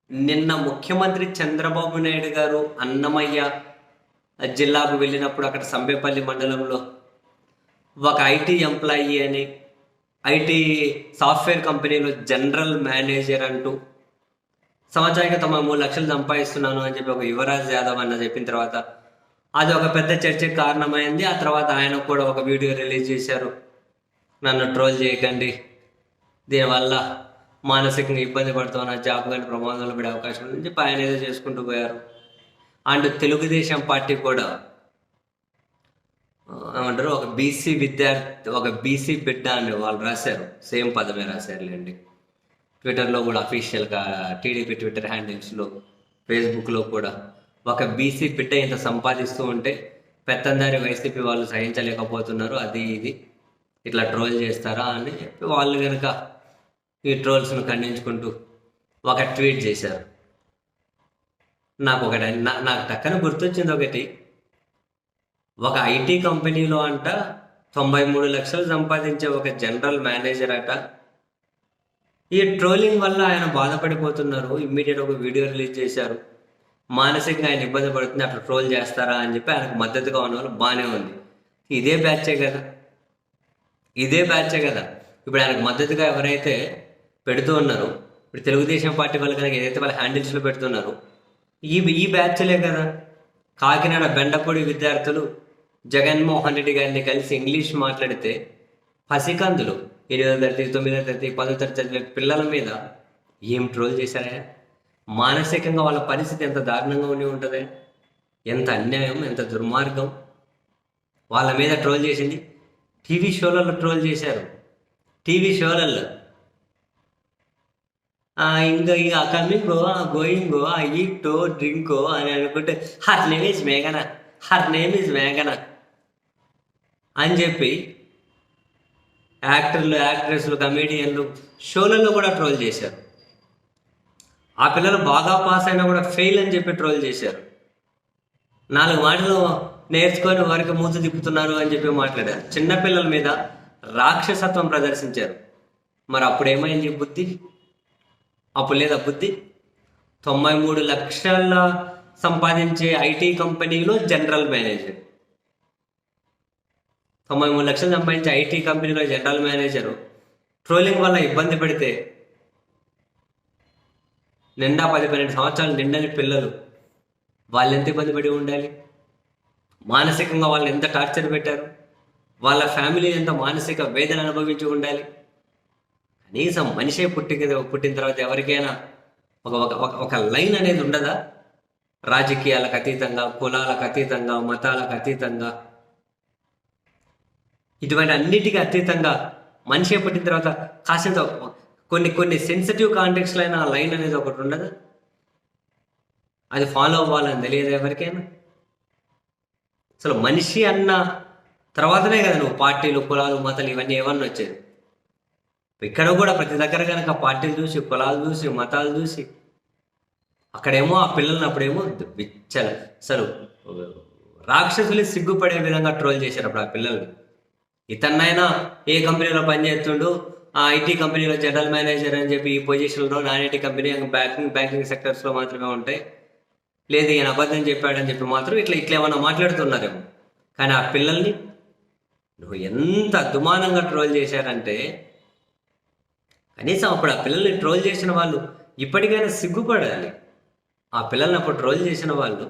నిన్న ముఖ్యమంత్రి చంద్రబాబు నాయుడు గారు అన్నమయ్య జిల్లాకు వెళ్ళినప్పుడు అక్కడ సంబేపల్లి మండలంలో ఒక ఐటీ ఎంప్లాయీ అని ఐటీ సాఫ్ట్వేర్ కంపెనీలో జనరల్ మేనేజర్ అంటూ సంవత్సరానికి 93 లక్షలు సంపాదిస్తున్నాను అని చెప్పి ఒక యువరాజ్ యాదవ్ అన్న చెప్పిన తర్వాత అది ఒక పెద్ద చర్చకు కారణమైంది. ఆ తర్వాత ఆయన కూడా ఒక వీడియో రిలీజ్ చేశారు, నన్ను ట్రోల్ చేయకండి, దీనివల్ల మానసికంగా ఇబ్బంది పడుతున్నా, జాబ్ కానీ ప్రమాదంలో పడే అవకాశం ఉందని చెప్పి ఆయన ఏదో చేసుకుంటూ పోయారు. అండ్ తెలుగుదేశం పార్టీ కూడా ఏమంటారు, ఒక బీసీ విద్యార్థి, ఒక బీసీ బిడ్డ అని వాళ్ళు రాశారు, సేమ్ పదమే రాశారులేండి. ట్విట్టర్లో కూడా అఫీషియల్గా టీడీపీ ట్విట్టర్ హ్యాండిల్స్లో, ఫేస్బుక్లో కూడా ఒక బీసీ బిడ్డ ఇంత సంపాదిస్తూ ఉంటే పెత్తందారి వైసీపీ వాళ్ళు సహించలేకపోతున్నారు, అది ఇది ఇట్లా ట్రోల్ చేస్తారా అని చెప్పి వాళ్ళు కనుక ఈ ట్రోల్స్ను ఖండించుకుంటూ ఒక ట్వీట్ చేశారు. నాకు టక్కన గుర్తొచ్చింది ఒకటి. ఒక ఐటీ కంపెనీలో అంట 93 లక్షలు సంపాదించే ఒక జనరల్ మేనేజర్ అట ఈ ట్రోలింగ్ వల్ల ఆయన బాధపడిపోతున్నారు, ఇమ్మీడియట్ ఒక వీడియో రిలీజ్ చేశారు, మానసికంగా ఆయన ఇబ్బంది పడుతుంది, అట్లా ట్రోల్ చేస్తారా అని చెప్పి ఆయనకు మద్దతుగా ఉన్న వాళ్ళు బాగానే ఉంది. ఇదే బ్యాచే కదా. ఇప్పుడు ఆయనకు మద్దతుగా ఎవరైతే పెడుతూ ఉన్నారు, ఇప్పుడు తెలుగుదేశం పార్టీ వాళ్ళు కనుక ఏదైతే వాళ్ళ హ్యాండిల్స్లో పెడుతున్నారు, ఈ బ్యాచ్లే కదా. కాకినాడ బెండపూడి విద్యార్థులు జగన్మోహన్ రెడ్డి గారిని కలిసి ఇంగ్లీష్ మాట్లాడితే పసికందులు 8వ తరగతి 9వ తరగతి 10వ తరగతి చదివే పిల్లల మీద ఏం ట్రోల్ చేశారా? మానసికంగా వాళ్ళ పరిస్థితి ఎంత దారుణంగా ఉండి ఉంటుంది, ఎంత అన్యాయం, ఎంత దుర్మార్గం. వాళ్ళ మీద ట్రోల్ చేసింది టీవీ షోలలో ట్రోల్ చేశారు. టీవీ షోలలో ఇంకా కమింగో గోయింగో ఈటో డ్రింకో అని అనుకుంటే హర్ నేమ్ ఈజ్ మేఘన అని చెప్పి యాక్టర్లు, యాక్ట్రెస్లు, కమేడియన్లు షోలలో కూడా ట్రోల్ చేశారు. ఆ పిల్లలు బాగా పాస్ అయినా కూడా ఫెయిల్ అని చెప్పి ట్రోల్ చేశారు. 4 మాటలు నేర్చుకొని వారికి మూత తిప్పుతున్నారు అని చెప్పి మాట్లాడారు. చిన్నపిల్లల మీద రాక్షసత్వం ప్రదర్శించారు. మరి అప్పుడు ఏమైంది బుద్ధి? అప్పుడు లేదా బుద్ధి? 93 లక్షల సంపాదించే ఐటీ కంపెనీలో జనరల్ మేనేజర్, 93 లక్షలు సంపాదించే ఐటీ కంపెనీలో జనరల్ మేనేజరు ట్రోలింగ్ వల్ల ఇబ్బంది పెడితే నిండా 10-12 సంవత్సరాలు నిండని పిల్లలు వాళ్ళు ఎంత ఇబ్బంది పడి ఉండాలి? మానసికంగా వాళ్ళని ఎంత టార్చర్ పెట్టారు? వాళ్ళ ఫ్యామిలీ ఎంత మానసిక వేదన అనుభవించి ఉండాలి? కనీసం మనిషే పుట్టిన తర్వాత ఎవరికైనా ఒక లైన్ అనేది ఉండదా? రాజకీయాలకు అతీతంగా, కులాలకు అతీతంగా, మతాలకు అతీతంగా, ఇటువంటి అన్నిటికీ అతీతంగా మనిషే పుట్టిన తర్వాత కాసేంత కొన్ని సెన్సిటివ్ కాంటెక్స్లో అయినా ఆ లైన్ అనేది ఒకటి ఉండదు. అది ఫాలో అవ్వాలని తెలియదు ఎవరికైనా. అసలు మనిషి అన్న తర్వాతనే కదా నువ్వు పార్టీలు, కులాలు, మతాలు ఇవన్నీ ఏమన్నా వచ్చేది. ఇక్కడ కూడా ప్రతి దగ్గర కనుక పార్టీలు చూసి, కులాలు చూసి, మతాలు చూసి, అక్కడేమో ఆ పిల్లల్ని అప్పుడేమో అసలు రాక్షసులు సిగ్గుపడే విధంగా ట్రోల్ చేశారు అప్పుడు ఆ పిల్లల్ని. ఇతన్నైనా ఏ కంపెనీలో పనిచేస్తుండు, ఆ ఐటీ కంపెనీలో జనరల్ మేనేజర్ అని చెప్పి ఈ పొజిషన్లో, నాన్ ఐటీ కంపెనీ బ్యాంకింగ్ సెక్టర్స్లో మాత్రమే ఉంటాయి, లేదు ఈయన అబద్ధం చెప్పాడని చెప్పి మాత్రం ఇట్లా ఏమన్నా మాట్లాడుతున్నారేమో. కానీ ఆ పిల్లల్ని నువ్వు ఎంత అద్దుమానంగా ట్రోల్ చేశారంటే, కనీసం అప్పుడు ఆ పిల్లల్ని ట్రోల్ చేసిన వాళ్ళు ఇప్పటికైనా సిగ్గుపడాలి. ఆ పిల్లల్ని అప్పుడు ట్రోల్ చేసిన వాళ్ళు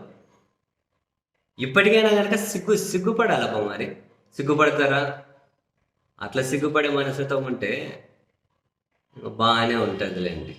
ఇప్పటికైనా కనుక సిగ్గుపడాలబ్బా. మరి సిగ్గుపడతారా? అట్లా సిగ్గుపడే మనసుతో ఉంటే బాగానే ఉంటుందిలేండి.